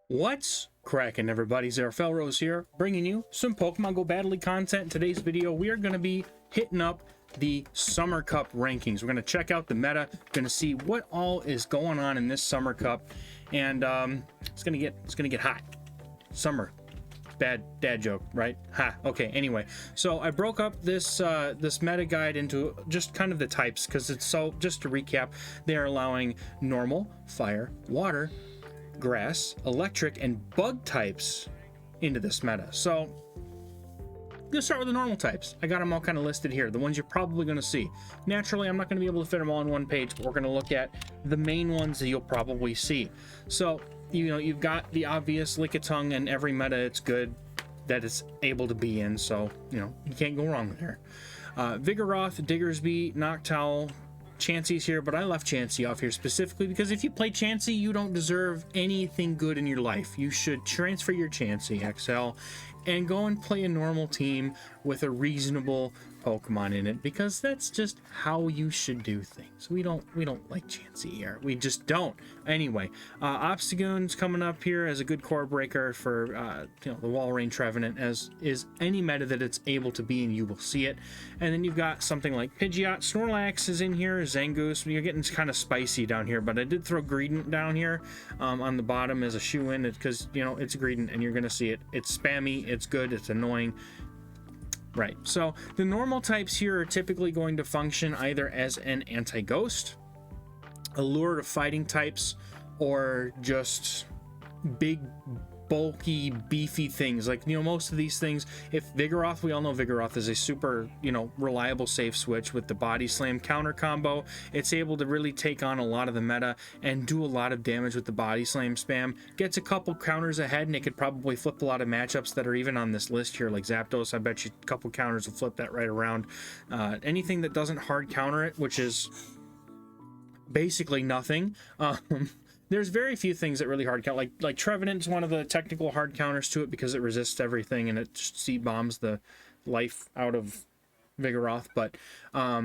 What's cracking, everybody? Felrose here, bringing you some Pokemon Go Battle League content. In today's video, we are going to be hitting up the Summer Cup rankings. We're going to check out the meta, going to see what all is going on in this Summer Cup, and it's going to get hot. Summer, bad dad joke, right? Ha. Okay. Anyway, so I broke up this this meta guide into just kind of the types, because it's so. Just to recap, they are allowing normal, fire, water, grass, electric, and bug types into this meta. So let's start with the normal types. I got them all kind of listed here, the ones you're probably going to see. Naturally, I'm not going to be able to fit them all on one page, but we're going to look at the main ones that you'll probably see. So, you know, you've got the obvious Lickitung, and every meta it's good that it's able to be in, so, you know, you can't go wrong there. Vigoroth, Diggersby, Noctowl, Chansey's here, but I left Chansey off here specifically because if you play Chansey, you don't deserve anything good in your life. You should transfer your Chansey XL and go and play a normal team with a reasonable Pokemon in it, because that's just how you should do things. We don't like Chansey here. We just don't. Anyway, Obstagoon's coming up here as a good core breaker for you know, the Walrein Trevenant, as is any meta that it's able to be, and you will see it. And then you've got something like Pidgeot, Snorlax is in here, Zangoose. You're getting kind of spicy down here, but I did throw Greedent down here on the bottom as a shoe-in, because, you know, it's Greedent and you're gonna see it. It's spammy, it's good, it's annoying. Right, so the normal types here are typically going to function either as an anti-ghost, a lure to fighting types, or just big, bulky, beefy things. Like, you know, most of these things, if Vigoroth, we all know Vigoroth is a super, you know, reliable safe switch with the body slam counter combo. It's able to really take on a lot of the meta and do a lot of damage with the body slam spam. Gets a couple counters ahead, and it could probably flip a lot of matchups that are even on this list here, like Zapdos. I bet you a couple counters will flip that right around. Anything that doesn't hard counter it, which is basically nothing. There's very few things that really hard count. Like Trevenant's one of the technical hard counters to it, because it resists everything and it just C-bombs the life out of Vigoroth. But I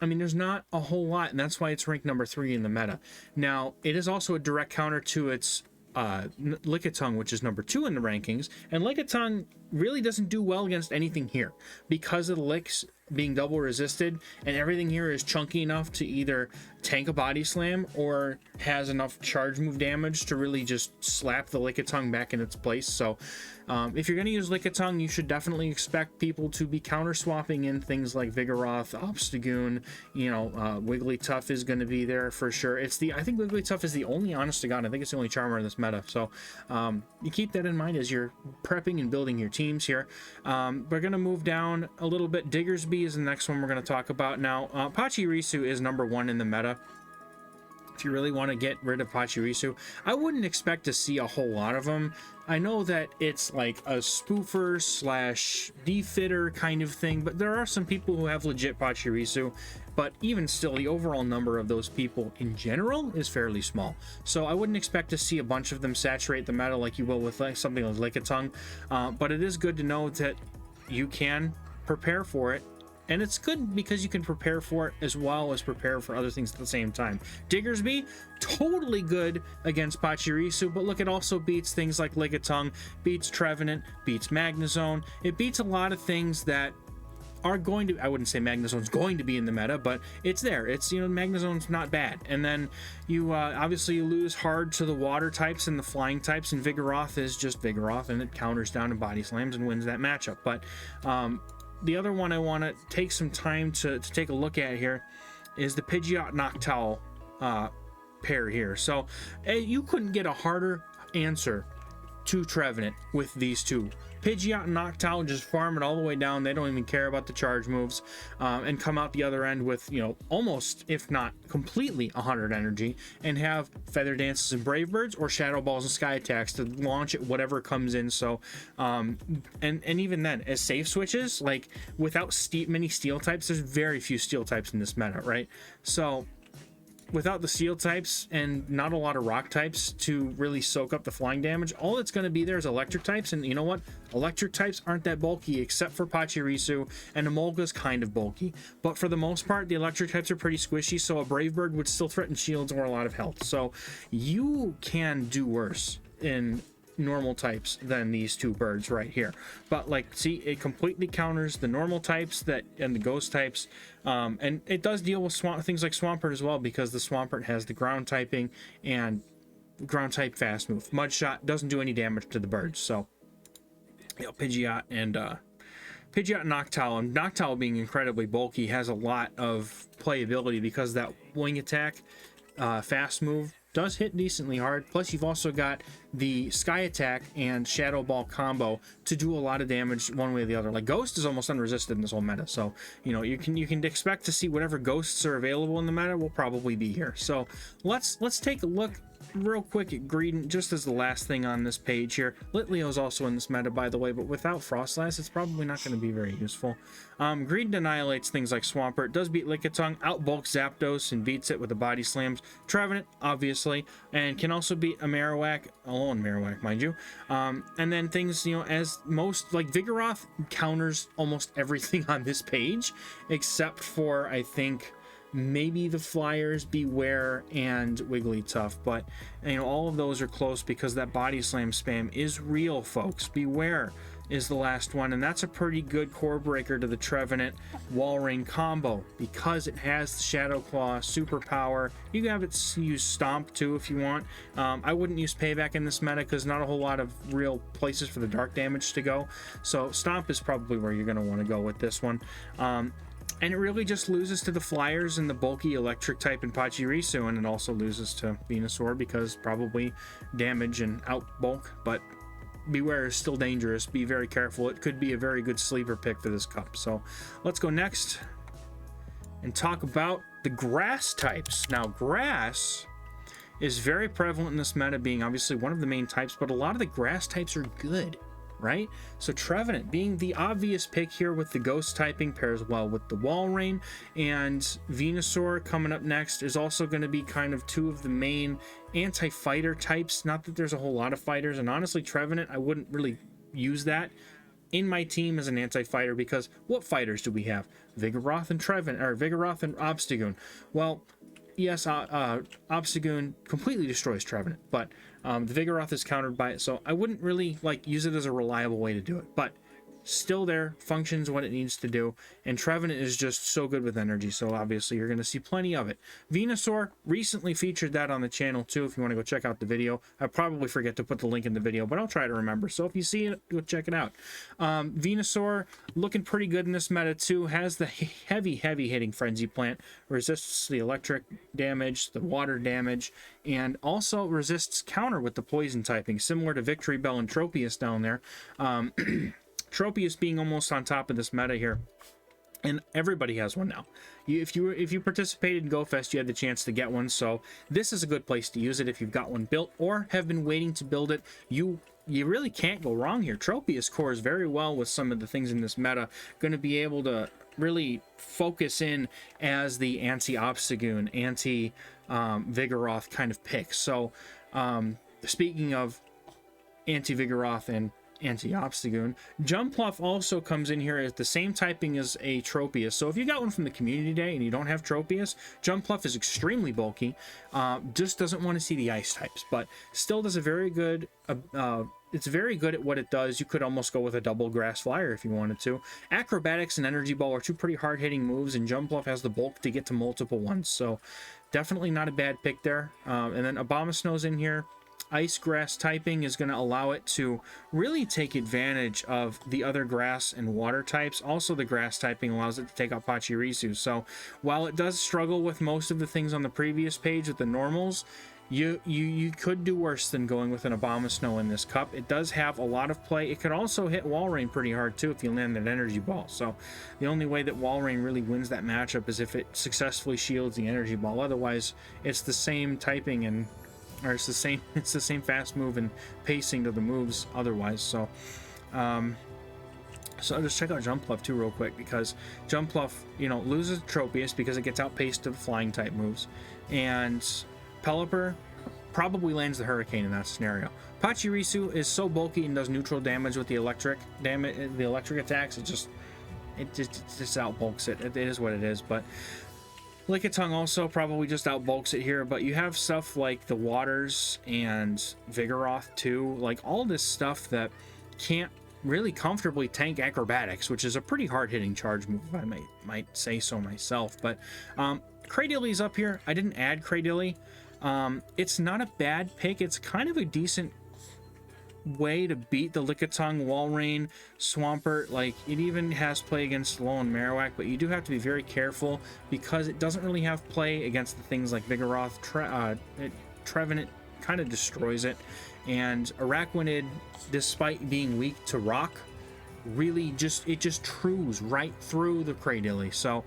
mean, there's not a whole lot, and that's why it's ranked number 3 in the meta. Now, it is also a direct counter to its Lickitung, which is number 2 in the rankings, and Lickitung really doesn't do well against anything here because of the licks being double resisted, and everything here is chunky enough to either tank a body slam or has enough charge move damage to really just slap the Lickitung back in its place. So if you're going to use Lickitung, you should definitely expect people to be counter swapping in things like Vigoroth, Obstagoon, you know, Wigglytuff is going to be there for sure. I think Wigglytuff is the only, honest to God, I think it's the only charmer in this meta. So you keep that in mind as you're prepping and building your teams here. We're going to move down a little bit. Diggersby is the next one we're going to talk about now. Pachirisu is number 1 in the meta. If you really want to get rid of Pachirisu, I wouldn't expect to see a whole lot of them. I know that it's like a spoofer slash defitter kind of thing, but there are some people who have legit Pachirisu. But even still, the overall number of those people in general is fairly small. So I wouldn't expect to see a bunch of them saturate the meta like you will with like something like Lickitung. But it is good to know that you can prepare for it. And it's good because you can prepare for it as well as prepare for other things at the same time. Diggersby, totally good against Pachirisu, but look, it also beats things like Lickitung, beats Trevenant, beats Magnezone. It beats a lot of things that are going to, I wouldn't say Magnezone's going to be in the meta, but it's there. It's, you know, Magnezone's not bad. And then you obviously you lose hard to the water types and the flying types, and Vigoroth is just Vigoroth, and it counters down and body slams and wins that matchup. But the other one I want to take some time to take a look at here is the Pidgeot Noctowl pair here. So you couldn't get a harder answer to Trevenant with these two. Pidgeot and Noctowl just farm it all the way down. They don't even care about the charge moves, and come out the other end with, you know, almost, if not completely 100 energy, and have Feather Dances and Brave Birds or Shadow Balls and Sky Attacks to launch at whatever comes in. So and even then, as safe switches, like without many steel types, there's very few steel types in this meta, right? So without the steel types and not a lot of rock types to really soak up the flying damage, all that's going to be there is electric types. And you know what? Electric types aren't that bulky, except for Pachirisu, and Emolga's kind of bulky. But for the most part, the electric types are pretty squishy, so a Brave Bird would still threaten shields or a lot of health. So you can do worse in normal types than these two birds right here. But like, see, it completely counters the normal types and the ghost types, and it does deal with things like Swampert as well, because the Swampert has the ground typing and ground type fast move. Mud Shot doesn't do any damage to the birds. So, you know, Pidgeot and Noctowl, and Noctowl being incredibly bulky has a lot of playability because that wing attack fast move does hit decently hard. Plus you've also got the Sky Attack and Shadow Ball combo to do a lot of damage one way or the other. Like Ghost is almost unresisted in this whole meta, so you know you can expect to see whatever ghosts are available in the meta will probably be here. So let's take a look real quick at Greedent, just as the last thing on this page here. Litleo is also in this meta, by the way, but without Frostlass, it's probably not going to be very useful. Greedent annihilates things like Swampert, does beat Lickitung, outbulks Zapdos, and beats it with the body slams. Trevenant, obviously, and can also beat a Marowak, alone Marowak, mind you. And then things, you know, as most, like Vigoroth counters almost everything on this page, except for, I think, maybe the Flyers, Beware, and Wigglytuff, but you know, all of those are close because that body slam spam is real, folks. Beware is the last one, and that's a pretty good core breaker to the Trevenant Walrein combo because it has the Shadow Claw superpower. You can have it use Stomp too if you want. I wouldn't use Payback in this meta because not a whole lot of real places for the dark damage to go, so Stomp is probably where you're going to want to go with this one. And it really just loses to the Flyers and the bulky electric type in Pachirisu, and it also loses to Venusaur because probably damage and outbulk, but Beware is still dangerous. Be very careful. It could be a very good sleeper pick for this cup. So let's go next and talk about the grass types. Now, grass is very prevalent in this meta, being obviously one of the main types, but a lot of the grass types are good, right? So Trevenant being the obvious pick here with the ghost typing pairs well with the Walrein, and Venusaur coming up next is also going to be kind of two of the main anti-fighter types. Not that there's a whole lot of fighters, and honestly Trevenant, I wouldn't really use that in my team as an anti-fighter because what fighters do we have? Vigoroth and Trevenant, or Vigoroth and Obstagoon. Well, yes, Obstagoon completely destroys Trevenant, but the Vigoroth is countered by it, so I wouldn't really like use it as a reliable way to do it, but still there, functions what it needs to do, and Trevenant is just so good with energy, so obviously you're going to see plenty of it. Venusaur, recently featured that on the channel too, if you want to go check out the video. I probably forget to put the link in the video, but I'll try to remember, so if you see it, go check it out. Venusaur, looking pretty good in this meta too, has the heavy hitting Frenzy Plant, resists the electric damage, the water damage, and also resists counter with the poison typing, similar to Victory Bell and Tropius down there. Tropius being almost on top of this meta here, and everybody has one now. If you participated in GoFest, you had the chance to get one, so this is a good place to use it if you've got one built or have been waiting to build it. You really can't go wrong here. Tropius cores very well with some of the things in this meta. Going to be able to really focus in as the anti-Obstagoon, anti-Vigoroth kind of pick. So speaking of anti-Vigoroth and anti-Obstagoon, Jumpluff also comes in here at the same typing as a Tropius. So if you got one from the community day and you don't have Tropius, Jumpluff is extremely bulky, just doesn't want to see the ice types, but still does a very good it's very good at what it does. You could almost go with a double Grass Flyer if you wanted to. Acrobatics and Energy Ball are two pretty hard-hitting moves, and Jumpluff has the bulk to get to multiple ones, so definitely not a bad pick there. And then Abomasnow's in here. Ice grass typing is going to allow it to really take advantage of the other grass and water types. Also, the grass typing allows it to take out Pachirisu. So while it does struggle with most of the things on the previous page with the normals, you could do worse than going with an Abomasnow in this cup. It does have a lot of play. It could also hit Walrein pretty hard too if you land that Energy Ball. So the only way that Walrein really wins that matchup is if it successfully shields the Energy Ball. Otherwise, it's the same typing and it's the same fast move and pacing to the moves otherwise. So so I'll just check out Jumpluff too real quick, because Jumpluff, you know, loses Tropius because it gets outpaced to the flying type moves, and Pelipper probably lands the Hurricane in that scenario. Pachirisu is so bulky and does neutral damage with the electric attacks. It just outbulks it. It is what it is. But Lickitung also probably just outbulks it here, but you have stuff like the Waters and Vigoroth too, like all this stuff that can't really comfortably tank Acrobatics, which is a pretty hard-hitting charge move, if I might say so myself. But Cradilly's up here. I didn't add Cradilly. It's not a bad pick. It's kind of a decent way to beat the Lickitung, Walrein, Swampert. Like, it even has play against Alolan Marowak, but you do have to be very careful because it doesn't really have play against the things like Vigoroth. Trevenant kind of destroys it, and Araquanid, despite being weak to rock, really just trues right through the Cradilly. So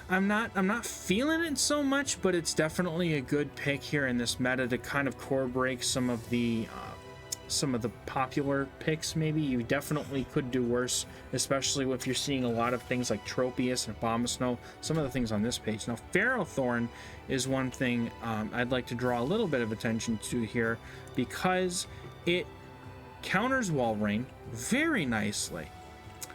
I'm not feeling it so much, but it's definitely a good pick here in this meta to kind of core break some of the popular picks. Maybe you definitely could do worse, especially if you're seeing a lot of things like Tropius and Abomasnow, some of the things on this page. Now, Ferrothorn is one thing I'd like to draw a little bit of attention to here, because it counters Walrein very nicely.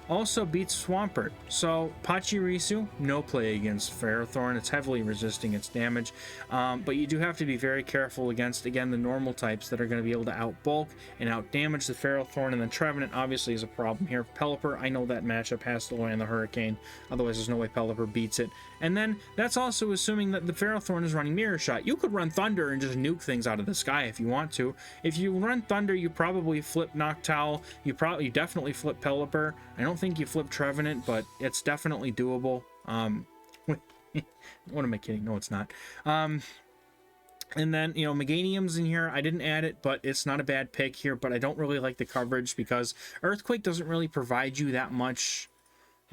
Also beats Swampert. So Pachirisu, no play against Ferrothorn. It's heavily resisting its damage. But you do have to be very careful against, again, the normal types that are going to be able to outbulk and outdamage the Ferrothorn. And then Trevenant obviously is a problem here. Pelipper, I know that matchup has to land the Hurricane. Otherwise, there's no way Pelipper beats it. And then that's also assuming that the Ferrothorn is running Mirror Shot. You could run Thunder and just nuke things out of the sky if you want to. If you run Thunder, you probably flip Noctowl. You definitely flip Pelipper. I don't think you flip Trevenant, but it's definitely doable. What am I kidding? No, it's not. And then, you know, Meganium's in here. I didn't add it, but it's not a bad pick here, but I don't really like the coverage because Earthquake doesn't really provide you that much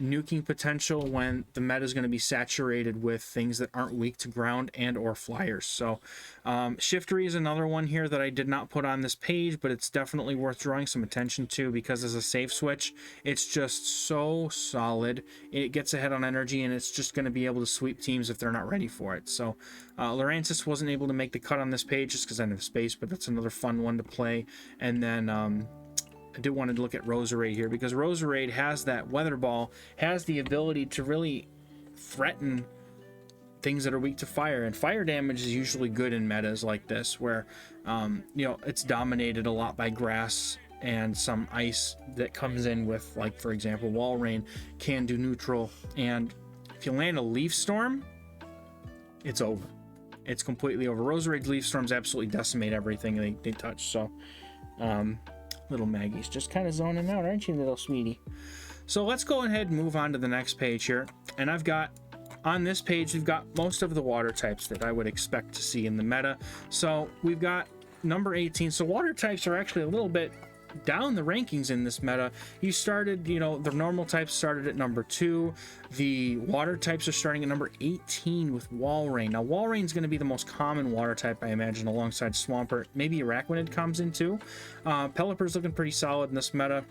nuking potential when the meta is going to be saturated with things that aren't weak to ground and or flyers. So Shiftry is another one here that I did not put on this page, but it's definitely worth drawing some attention to because as a safe switch, it's just so solid. It gets ahead on energy, and it's just going to be able to sweep teams if they're not ready for it. So Lurantis wasn't able to make the cut on this page just because I didn't have space, but that's another fun one to play. And then I do want to look at Roserade here because Roserade has that Weather Ball, has the ability to really threaten things that are weak to fire, and fire damage is usually good in metas like this where you know, it's dominated a lot by grass and some ice that comes in with, like, for example, Walrein can do neutral, and if you land a Leaf Storm, it's over. It's completely over. Roserade's Leaf Storms absolutely decimate everything they touch. So little Maggie's just kind of zoning out, aren't you, little sweetie? So let's go ahead and move on to the next page here. And I've got, on this page, we've got most of the water types that I would expect to see in the meta. So we've got number 18. So water types are actually a little bit down the rankings in this meta. You started, you know, the normal types started at number 2. The water types are starting at number 18 with Walrein. Now, Walrein is going to be the most common water type, I imagine, alongside Swampert. Maybe Araquanid comes in too. Pelipper's looking pretty solid in this meta.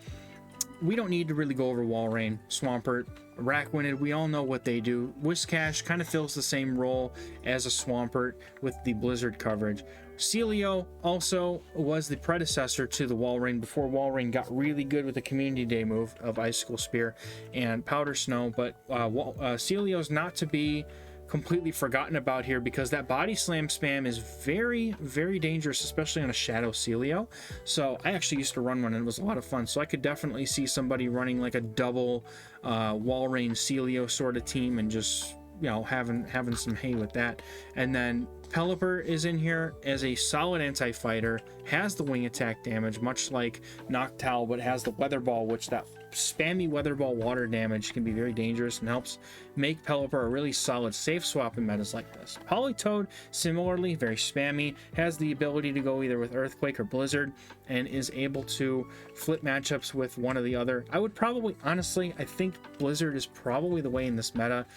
We don't need to really go over Walrein, Swampert, Araquanid. We all know what they do. Whiscash kind of fills the same role as a Swampert with the Blizzard coverage. Celio also was the predecessor to the Walrein before Walrein got really good with the Community Day move of Icicle Spear and Powder Snow, but Celio's not to be completely forgotten about here because that Body Slam spam is very, very dangerous, especially on a Shadow Celio. So I actually used to run one and it was a lot of fun. So I could definitely see somebody running like a double Walrein Celio sort of team and just, you know, having some hay with that. And then Pelipper is in here as a solid anti-fighter, has the wing attack damage, much like Noctowl, but has the Weather Ball, which that spammy Weather Ball water damage can be very dangerous and helps make Pelipper a really solid safe swap in metas like this. Politoed, similarly, very spammy, has the ability to go either with Earthquake or Blizzard, and is able to flip matchups with one or the other. I would probably, honestly, I think Blizzard is probably the way in this meta.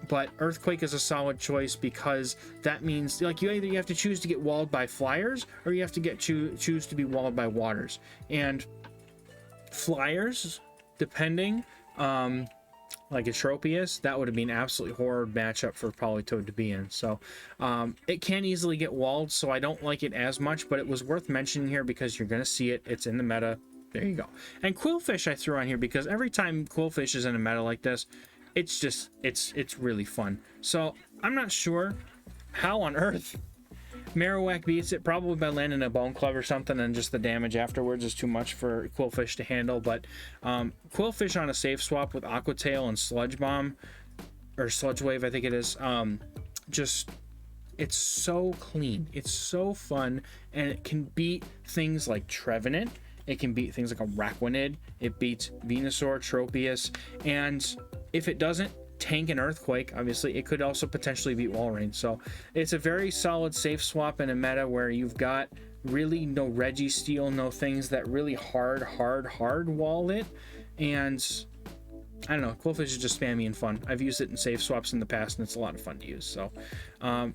But Earthquake is a solid choice because that means, like, you either have to choose to get walled by flyers or you have to choose to be walled by waters. And flyers, depending, like a Tropius, that would have been an absolutely horrid matchup for Politoed to be in. So it can easily get walled, so I don't like it as much, but it was worth mentioning here because you're going to see it. It's in the meta. There you go. And Quillfish I threw on here because every time Quillfish is in a meta like this, it's just, it's really fun. So I'm not sure how on earth Marowak beats it, probably by landing a Bone Club or something, and just the damage afterwards is too much for Quillfish to handle. But Quillfish on a safe swap with Aqua Tail and Sludge Bomb, or Sludge Wave, I think it is, just, it's so clean, it's so fun, and it can beat things like Trevenant, it can beat things like a Araquanid, it beats Venusaur, Tropius, and if it doesn't tank an Earthquake, obviously it could also potentially beat Walrein. So it's a very solid safe swap in a meta where you've got really no Registeel, no things that really hard wall it, and I don't know, Quillfish is just spammy and fun. I've used it in safe swaps in the past, and it's a lot of fun to use. So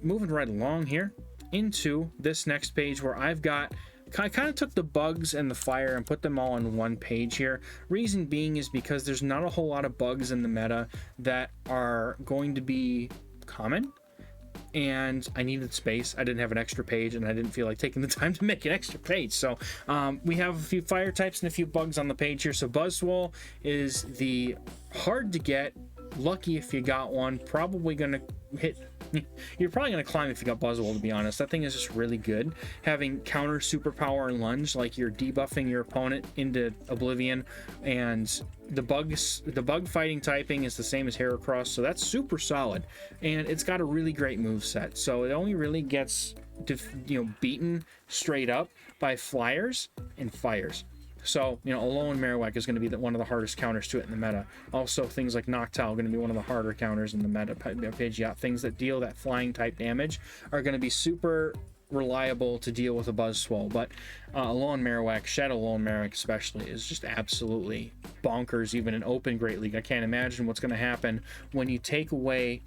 moving right along here into this next page where I kind of took the bugs and the fire and put them all on one page here. Reason being is because there's not a whole lot of bugs in the meta that are going to be common, and I needed space. I didn't have an extra page, and I didn't feel like taking the time to make an extra page. So we have a few fire types and a few bugs on the page here. So Buzzwole is the hard to get, lucky if you got one, probably gonna hit, you're probably gonna climb if you got Buzzwole, to be honest. That thing is just really good. Having counter superpower and lunge, like you're debuffing your opponent into oblivion, and the bug fighting typing is the same as Heracross, so that's super solid, and it's got a really great move set. So it only really gets beaten straight up by flyers and fires. So, Alolan Marowak is going to be one of the hardest counters to it in the meta. Also, things like Noctowl are going to be one of the harder counters in the meta. Pidgeot, things that deal that flying type damage are going to be super reliable to deal with a Buzzwole. But Alolan Marowak, Shadow Alolan Marowak especially, is just absolutely bonkers, even in Open Great League. I can't imagine what's going to happen when you take away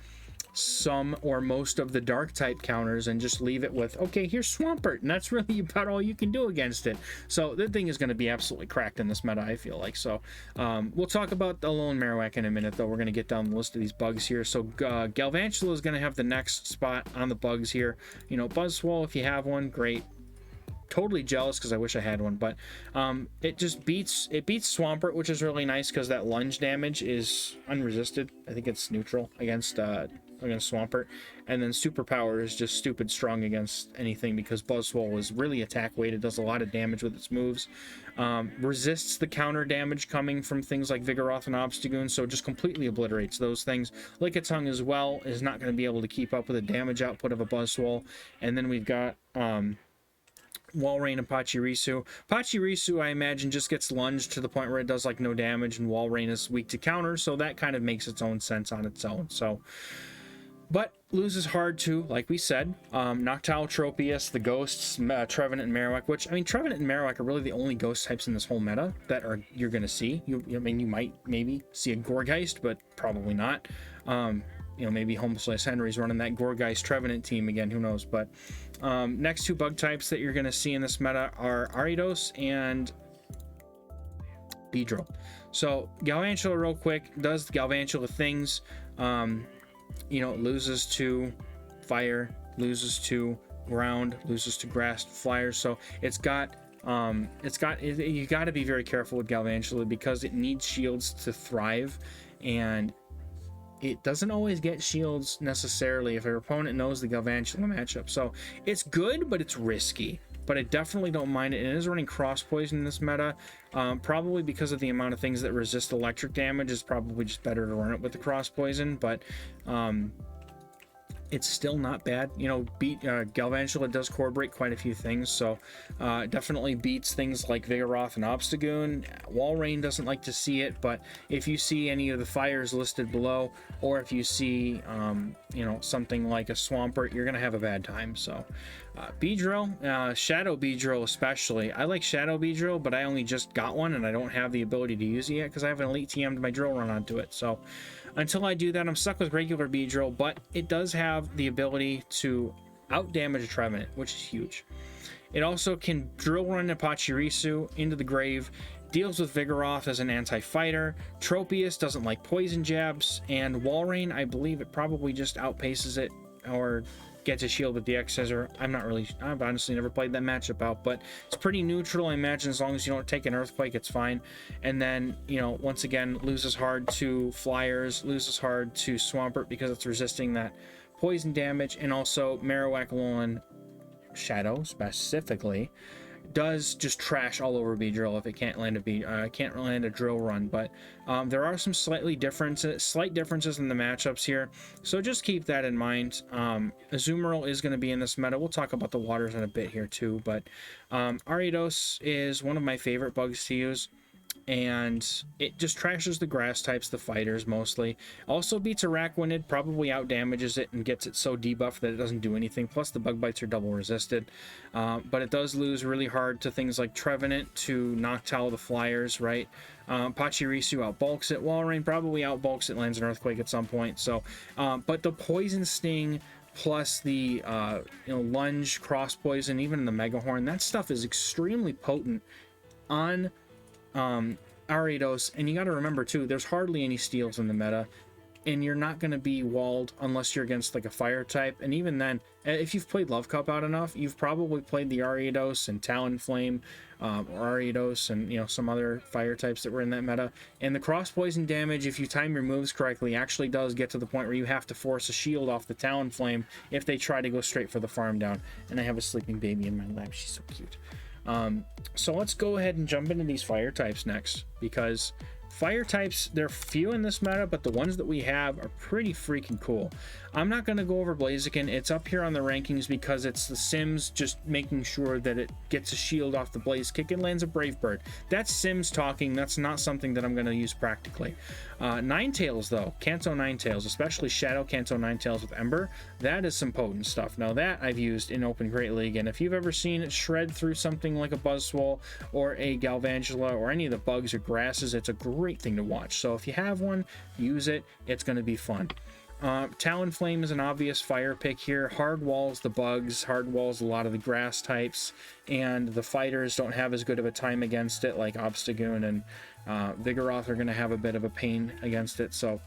some or most of the dark type counters and just leave it with, okay, here's Swampert, and that's really about all you can do against it. So the thing is going to be absolutely cracked in this meta, I feel like. So we'll talk about the Alolan Marowak in a minute, though. We're going to get down the list of these bugs here. So Galvantula is going to have the next spot on the bugs here. Buzzwole, if you have one, great. Totally jealous because I wish I had one, but it beats Swampert, which is really nice because that lunge damage is unresisted. I think it's neutral against Swampert, and then Superpower is just stupid strong against anything because Buzzwole is really attack weighted, does a lot of damage with its moves, resists the counter damage coming from things like Vigoroth and Obstagoon, so it just completely obliterates those things. Lickitung as well is not going to be able to keep up with the damage output of a Buzzwole, and then we've got Walrein and Pachirisu. Pachirisu, I imagine, just gets lunged to the point where it does like no damage, and Walrein is weak to counter, so that kind of makes its own sense on its own. So, but loses hard too, like we said. Noctowl, Tropius, the Ghosts, Trevenant, and Marowak, which, I mean, Trevenant and Marowak are really the only ghost types in this whole meta that you're going to see. I mean, you might maybe see a Gourgeist, but probably not. Maybe Home/Henry's running that Gourgeist Trevenant team again, who knows. But next two bug types that you're going to see in this meta are Ariados and Beedrill. So Galvantula, real quick, does the Galvantula things. Loses to fire, loses to ground, loses to grass, flyers. So you got to be very careful with Galvantula because it needs shields to thrive, and it doesn't always get shields necessarily if your opponent knows the Galvantula matchup. So it's good, but it's risky. But I definitely don't mind it. And it is running cross poison in this meta, probably because of the amount of things that resist electric damage. It's probably just better to run it with the cross poison, but it's still not bad. Galvantula does core break quite a few things, so definitely beats things like Vigoroth and Obstagoon. Walrein doesn't like to see it, but if you see any of the fires listed below, or if you see something like a Swampert, you're gonna have a bad time. So Beedrill, Shadow Beedrill especially. I like Shadow Beedrill, but I only just got one and I don't have the ability to use it yet because I haven't Elite TM'd my drill run onto it. So until I do that, I'm stuck with regular Beedrill, but it does have the ability to out damage a Trevenant, which is huge. It also can drill run a Pachirisu into the grave, deals with Vigoroth as an anti-fighter. Tropius doesn't like poison jabs, and Walrein, I believe it probably just outpaces it, or gets a shield with the X Scissor. I've honestly never played that matchup out, but it's pretty neutral. I imagine as long as you don't take an Earthquake, it's fine. And then, you know, once again, loses hard to Flyers, loses hard to Swampert because it's resisting that poison damage. And also Marowak, Alolan Shadow specifically does just trash all over Beedrill if it can't land a drill run. But there are some slight differences in the matchups here, so just keep that in mind. Azumarill is going to be in this meta. We'll talk about the waters in a bit here too, but Ariados is one of my favorite bugs to use, and it just trashes the grass types, the fighters mostly. Also beats Araquanid, probably out damages it and gets it so debuffed that it doesn't do anything. Plus the bug bites are double resisted, but it does lose really hard to things like Trevenant, to Noctowl the Flyers, right? Pachirisu outbulks it. Walrein probably outbulks it, lands an Earthquake at some point. So but the Poison Sting plus the Lunge, Cross Poison, even the Mega Horn, that stuff is extremely potent on Ariados. And you got to remember too, there's hardly any steals in the meta, and you're not going to be walled unless you're against like a fire type. And even then, if you've played Love Cup out enough, you've probably played the Ariados and Talonflame, or Ariados and, you know, some other fire types that were in that meta. And the cross poison damage, if you time your moves correctly, actually does get to the point where you have to force a shield off the Talonflame if they try to go straight for the farm down. And I have a sleeping baby in my lap. She's so cute. So let's go ahead and jump into these fire types next, because fire types, they're few in this meta, but the ones that we have are pretty freaking cool. I'm not going to go over Blaziken. It's up here on the rankings because it's the Sims just making sure that it gets a shield off the Blaziken and lands a Brave Bird. That's Sims talking. That's not something that I'm going to use practically. Ninetales though, Kanto Ninetales, especially Shadow Kanto Ninetales with Ember, that is some potent stuff. Now that I've used in Open Great League, and if you've ever seen it shred through something like a Buzzwole or a Galvantula or any of the bugs or grasses, it's a great thing to watch. So if you have one, use it. It's going to be fun. Talonflame is an obvious fire pick here. Hard walls the bugs, hard walls a lot of the grass types, and the fighters don't have as good of a time against it, like Obstagoon and Vigoroth are going to have a bit of a pain against it. So,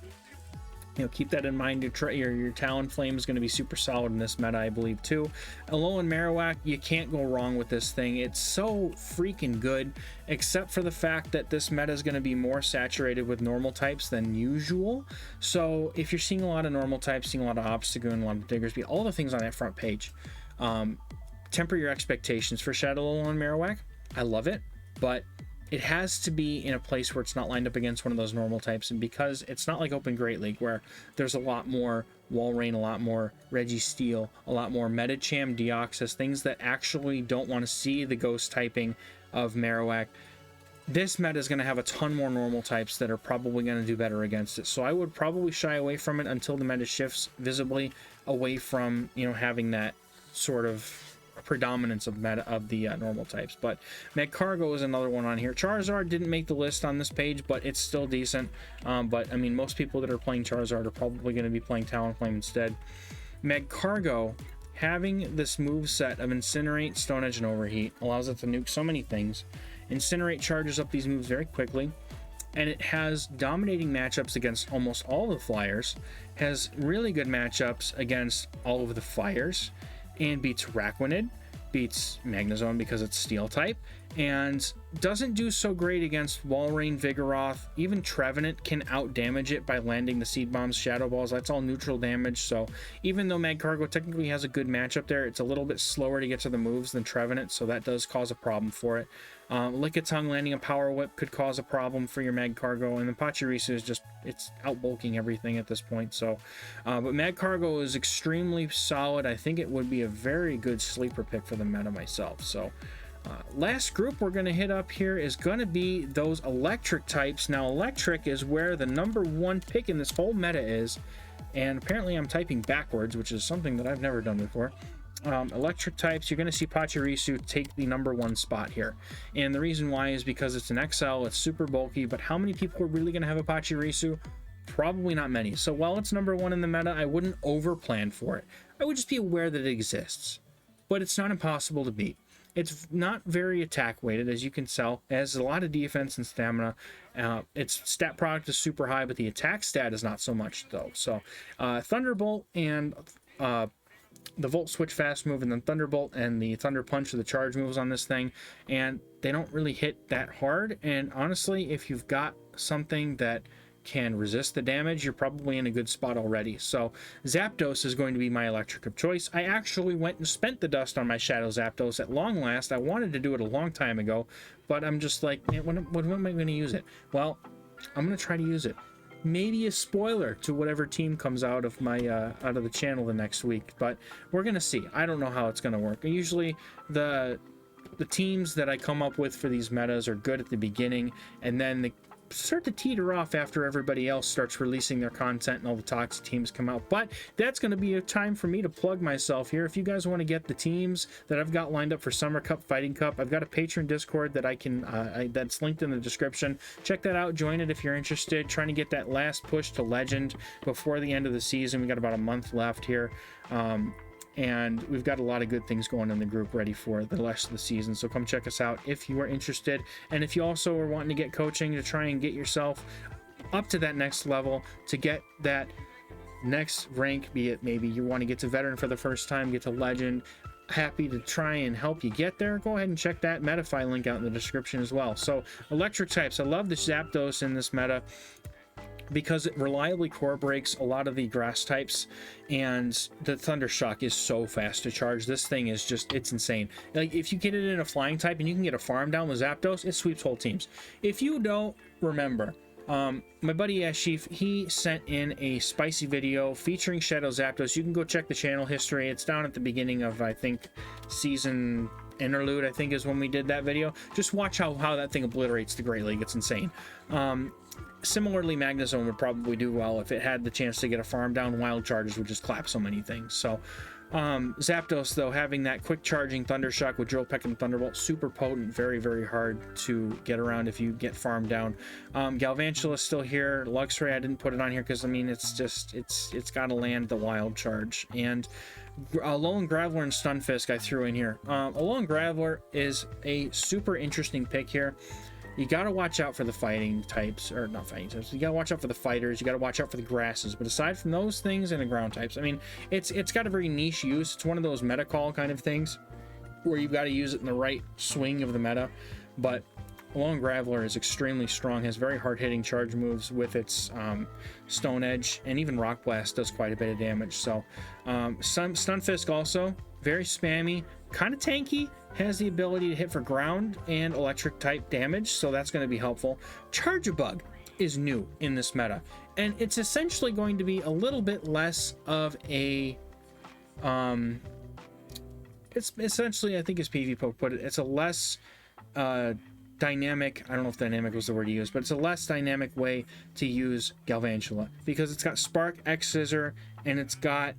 you know, keep that in mind. Your Talonflame is going to be super solid in this meta, I believe, too. Alolan Marowak, you can't go wrong with this thing. It's so freaking good, except for the fact that this meta is going to be more saturated with normal types than usual. So if you're seeing a lot of normal types, seeing a lot of Obstagoon, a lot of Diggersby, all the things on that front page, temper your expectations for Shadow Alolan Marowak. I love it, but it has to be in a place where it's not lined up against one of those normal types. And because it's not like Open Great League, where there's a lot more Walrein, a lot more Registeel, a lot more Medicham, Deoxys, things that actually don't want to see the ghost typing of Marowak, this meta is going to have a ton more normal types that are probably going to do better against it. So I would probably shy away from it until the meta shifts visibly away from, you know, having that sort of predominance of the normal types. But Magcargo is another one on here. Charizard didn't make the list on this page, but it's still decent. But I mean, most people that are playing Charizard are probably going to be playing Talonflame instead. Magcargo, having this move set of Incinerate, Stone Edge, and Overheat, allows it to nuke so many things. Incinerate charges up these moves very quickly, and it has dominating matchups against almost all the Flyers, has really good matchups against all of the Fires, and beats Araquanid, beats Magnezone because it's Steel type, and doesn't do so great against Walrein, Vigoroth. Even Trevenant can out damage it by landing the Seed Bombs, Shadow Balls. That's all neutral damage. So even though Magcargo technically has a good matchup there, it's a little bit slower to get to the moves than Trevenant, so that does cause a problem for it. Lickitung landing a Power Whip could cause a problem for your Magcargo, and the Pachirisu is just, it's outbulking everything at this point. So, but Magcargo is extremely solid. I think it would be a very good sleeper pick for the meta myself. So, last group we're going to hit up here is going to be those electric types. Now, electric is where the #1 pick in this whole meta is, and apparently I'm typing backwards, which is something that I've never done before. Electric types, you're going to see Pachirisu take the #1 spot here, and the reason why is because it's an XL, it's super bulky, but how many people are really going to have a Pachirisu? Probably not many. So while it's #1 in the meta, I wouldn't over plan for it. I would just be aware that it exists, but it's not impossible to beat. It's not very attack weighted, as you can tell. It has a lot of defense and stamina. Its stat product is super high, but the attack stat is not so much though. So Thunderbolt and the Volt Switch fast move, and then Thunderbolt and the Thunder Punch are the charge moves on this thing, and they don't really hit that hard. And honestly, if you've got something that can resist the damage, you're probably in a good spot already. So Zapdos is going to be my electric of choice. I actually went and spent the dust on my Shadow Zapdos at long last. I wanted to do it a long time ago, but I'm just like, when am I going to use it? Well, I'm going to try to use it. Maybe a spoiler to whatever team comes out of my out of the channel the next week, but we're going to see. I don't know how it's going to work. Usually the teams that I come up with for these metas are good at the beginning, and then they start to teeter off after everybody else starts releasing their content and all the toxic teams come out. But that's going to be a time for me to plug myself here. If you guys want to get the teams that I've got lined up for Summer Cup, Fighting Cup, I've got a Patreon Discord that I can that's linked in the description. Check that out, join it if you're interested. Trying to get that last push to Legend before the end of the season. We got about a month left here, and we've got a lot of good things going in the group ready for the rest of the season. So come check us out if you are interested. And if you also are wanting to get coaching to try and get yourself up to that next level, to get that next rank, be it maybe you want to get to Veteran for the first time, get to Legend, happy to try and help you get there, go ahead and check that Metafy link out in the description as well. So electric types, I love the Zapdos in this meta because it reliably core breaks a lot of the grass types, and the Thundershock is so fast to charge. This thing is just, it's insane. Like, if you get it in a flying type and you can get a farm down with Zapdos, it sweeps whole teams. If you don't remember, my buddy Ashif, he sent in a spicy video featuring Shadow Zapdos. You can go check the channel history. It's down at the beginning of, I think, season interlude, I think, is when we did that video. Just watch how that thing obliterates the Great League. It's insane. Similarly, Magnezone would probably do well if it had the chance to get a farm down. Wild Charges would just clap so many things. So Zapdos, though, having that quick charging Thundershock with Drill Peck and Thunderbolt, super potent, very, very hard to get around if you get farmed down. Galvantula is still here. Luxray, I didn't put it on here because, I mean, it's just, it's got to land the Wild Charge. And Alolan Graveler and Stunfisk I threw in here. Alolan Graveler is a super interesting pick here. You got to watch out for the fighting types, or not fighting types. You got to watch out for the fighters. You got to watch out for the grasses. But aside from those things and the ground types, I mean, it's got a very niche use. It's one of those meta call kind of things where you've got to use it in the right swing of the meta. But Alolan Graveler is extremely strong, has very hard-hitting charge moves with its Stone Edge, and even Rock Blast does quite a bit of damage. So Stunfisk also, very spammy, kind of tanky, has the ability to hit for ground and electric type damage, so that's going to be helpful. Charjabug is new in this meta, and it's essentially going to be a little bit less of a it's essentially, I think as PvPoke put it, it's a less dynamic, I don't know if dynamic was the word to use, but it's a less dynamic way to use Galvantula because it's got Spark, X Scissor, and it's got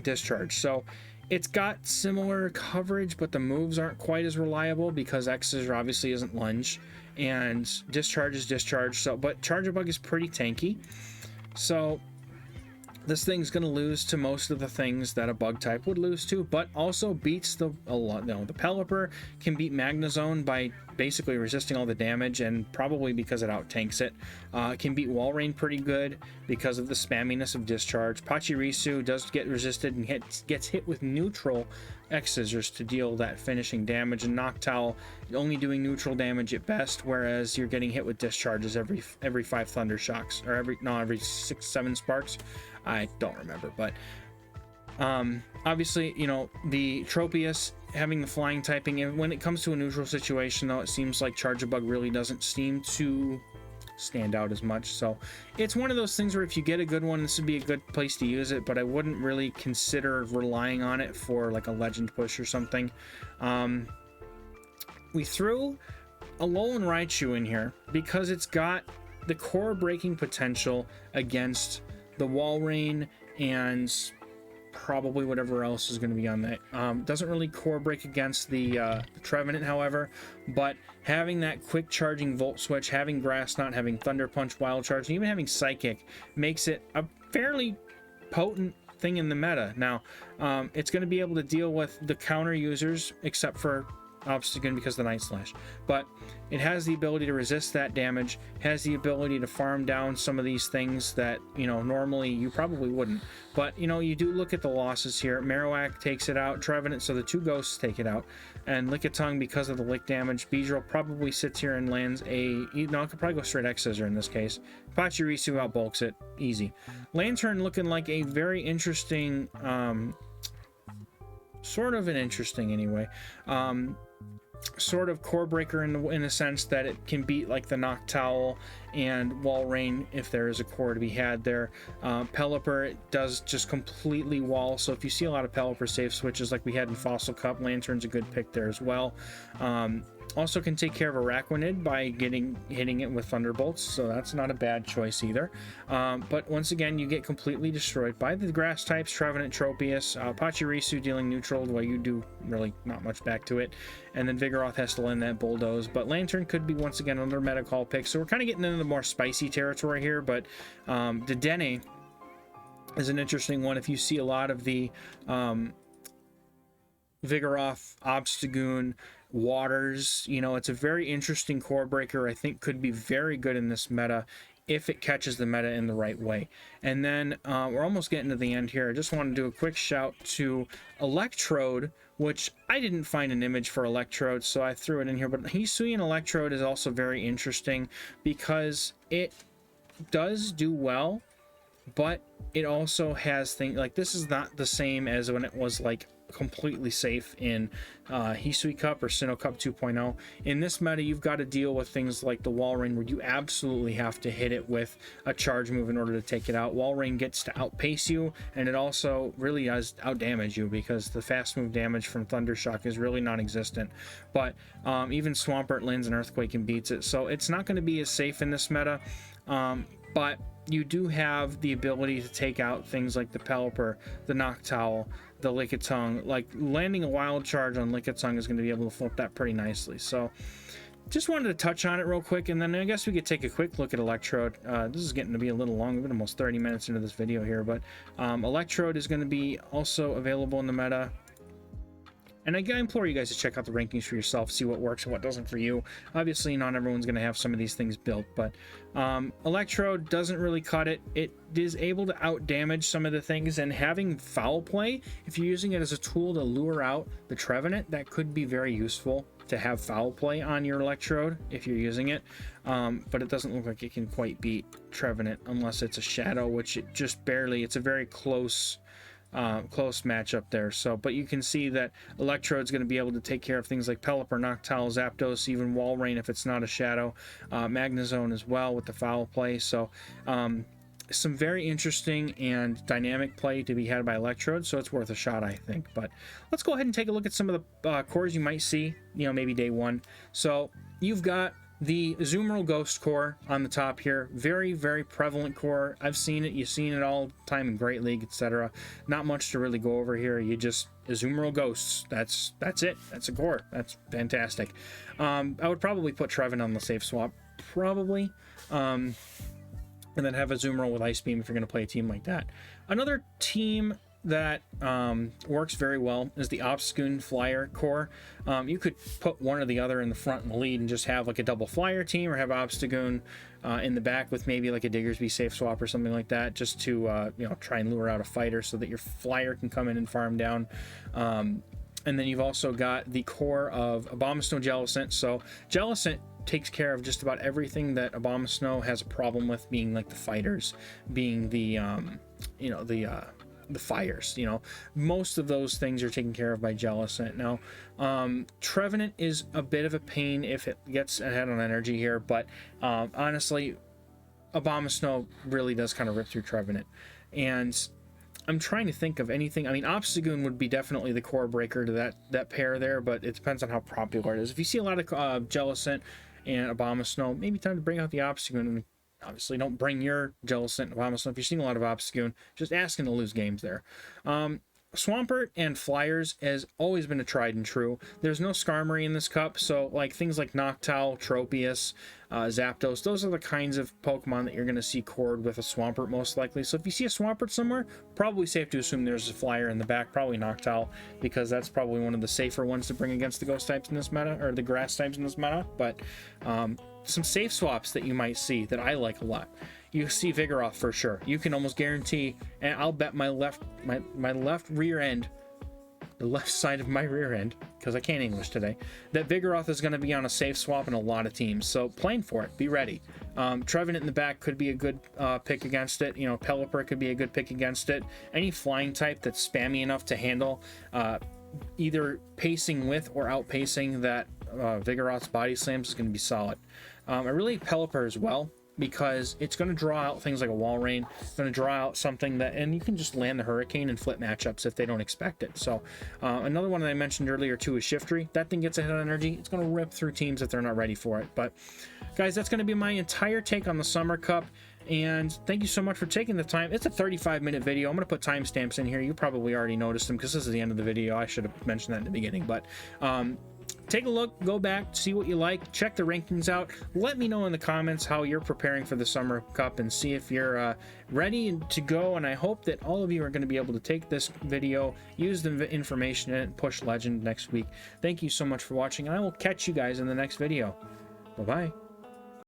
Discharge. So it's got similar coverage, but the moves aren't quite as reliable because X Scissor obviously isn't lunge, and Discharge is Discharge. So, but Charjabug is pretty tanky. So this thing's going to lose to most of the things that a bug type would lose to, but also beats the Pelipper can beat Magnezone by basically resisting all the damage, and probably because it out tanks it. Can beat Walrein pretty good because of the spamminess of Discharge. Pachirisu does get resisted and gets hit with neutral X Scissors to deal that finishing damage, and Noctowl only doing neutral damage at best, whereas you're getting hit with Discharges every 5 Thundershocks, or every 6-7 Sparks. I don't remember, but obviously, you know, the Tropius having the flying typing, and when it comes to a neutral situation, though, it seems like Charjabug really doesn't seem to stand out as much. So it's one of those things where if you get a good one, this would be a good place to use it, but I wouldn't really consider relying on it for like a legend push or something. We threw a Alolan Raichu in here because it's got the core breaking potential against the Walrein and probably whatever else is going to be on that. Doesn't really core break against the Trevenant, however, but having that quick charging Volt Switch, having Grass Knot, having Thunder Punch, Wild Charge, and even having Psychic makes it a fairly potent thing in the meta. Now, it's going to be able to deal with the counter users, except for Obstagoon because of the Night Slash, but it has the ability to resist that damage, has the ability to farm down some of these things that, you know, normally you probably wouldn't. But, you know, you do look at the losses here. Marowak takes it out, Trevenant, so the two ghosts take it out, and Lickitung because of the lick damage. Beedrill probably sits here and lands a, no, it could probably go straight X-Scissor in this case. Pachirisu outbulks it, easy. Lantern looking like a very interesting, sort of an interesting anyway, sort of core breaker in the sense that it can beat like the Noctowl and Walrein if there is a core to be had there. Pelipper, it does just completely wall, so if you see a lot of Pelipper safe switches like we had in Fossil Cup, Lantern's a good pick there as well. Also can take care of Araquanid by hitting it with Thunderbolts, so that's not a bad choice either. But once again, you get completely destroyed by the grass types, Trevenant, Tropius, Pachirisu dealing neutral, while you do really not much back to it, and then Vigoroth has to land that Bulldoze. But Lantern could be once again another meta call pick, so we're kind of getting into the more spicy territory here. But Dedenne is an interesting one. If you see a lot of the Vigoroth, Obstagoon, Waters, you know, it's a very interesting core breaker. I think could be very good in this meta if it catches the meta in the right way. And then we're almost getting to the end here. I just want to do a quick shout to Electrode, which I didn't find an image for Electrode, so I threw it in here. But Hisuian Electrode is also very interesting because it does do well, but it also has things like, this is not the same as when it was like completely safe in Hisui Cup or Sinnoh Cup 2.0. In this meta, you've got to deal with things like the Walrein, where you absolutely have to hit it with a charge move in order to take it out. Walrein gets to outpace you, and it also really does outdamage you because the fast move damage from Thundershock is really non-existent. But even Swampert lands an Earthquake and beats it, so it's not going to be as safe in this meta. But you do have the ability to take out things like the Pelipper, the Noctowl, the Lickitung. Like landing a wild charge on Lickitung is going to be able to flip that pretty nicely. So just wanted to touch on it real quick, and then I guess we could take a quick look at Electrode. This is getting to be a little long. We've been almost 30 minutes into this video here, but Electrode is going to be also available in the meta. And I implore you guys to check out the rankings for yourself, see what works and what doesn't for you. Obviously, not everyone's going to have some of these things built, but Electrode doesn't really cut it. It is able to outdamage some of the things, and having Foul Play, if you're using it as a tool to lure out the Trevenant, that could be very useful to have Foul Play on your Electrode if you're using it. But it doesn't look like it can quite beat Trevenant unless it's a Shadow, which it just barely, it's a very close matchup there. So, but you can see that Electrode's going to be able to take care of things like Pelipper, Noctowl, Zapdos, even Walrein if it's not a Shadow, Magnezone as well with the Foul Play. So some very interesting and dynamic play to be had by Electrode, so it's worth a shot, I think. But let's go ahead and take a look at some of the cores you might see, you know, maybe day one. So you've got the Azumarill Ghost core on the top here. Very, very prevalent core. I've seen it. You've seen it all the time in Great League, etc. Not much to really go over here. You just Azumarill Ghosts. That's it. That's a core. That's fantastic. I would probably put Trevenant on the safe swap. Probably. And then have Azumarill with Ice Beam if you're going to play a team like that. Another team that works very well is the Obstagoon Flyer core. You could put one or the other in the front and the lead and just have like a double Flyer team, or have Obstagoon in the back with maybe like a Diggersby safe swap or something like that, just to you know, try and lure out a fighter so that your Flyer can come in and farm down. And then you've also got the core of Abomasnow Jellicent. So Jellicent takes care of just about everything that Abomasnow has a problem with, being like the fighters, being the you know, the fires, you know, most of those things are taken care of by Jellicent. Now, Trevenant is a bit of a pain if it gets ahead on energy here, but honestly, Abomasnow really does kind of rip through Trevenant. And I'm trying to think of anything. I mean, Obstagoon would be definitely the core breaker to that pair there, but it depends on how popular it is. If you see a lot of Jellicent and Abomasnow, maybe time to bring out the Obstagoon. And obviously, don't bring your Jellicent and Abomasnow if you're seeing a lot of Obstagoon. Just asking to lose games there. Swampert and Flyers has always been a tried and true. There's no Skarmory in this cup, so like things like Noctowl, Tropius, Zapdos. Those are the kinds of Pokemon that you're going to see cored with a Swampert most likely. So if you see a Swampert somewhere, probably safe to assume there's a flyer in the back, probably Noctowl, because that's probably one of the safer ones to bring against the ghost types in this meta, or the grass types in this meta. But some safe swaps that you might see that I like a lot. You see Vigoroth for sure. You can almost guarantee, and I'll bet my left rear end, the left side of my rear end, because I can't English today, that Vigoroth is going to be on a safe swap in a lot of teams. So plan for it. Be ready. Trevenant in the back could be a good pick against it. You know, Pelipper could be a good pick against it. Any flying type that's spammy enough to handle either pacing with or outpacing that Vigoroth's body slams is going to be solid. I really like Pelipper as well, because it's going to draw out things like a Wall Rain. It's going to draw out something that, and you can just land the Hurricane and flip matchups if they don't expect it. So another one that I mentioned earlier too is Shiftry. That thing gets a hit on energy. It's going to rip through teams if they're not ready for it. But guys, that's going to be my entire take on the Summer Cup. And thank you so much for taking the time. It's a 35-minute video. I'm going to put timestamps in here. You probably already noticed them because this is the end of the video. I should have mentioned that in the beginning. But take a look, go back, see what you like, check the rankings out. Let me know in the comments how you're preparing for the Summer Cup and see if you're ready to go. And I hope that all of you are going to be able to take this video, use the information in it, and push Legend next week. Thank you so much for watching, and I will catch you guys in the next video. Bye-bye.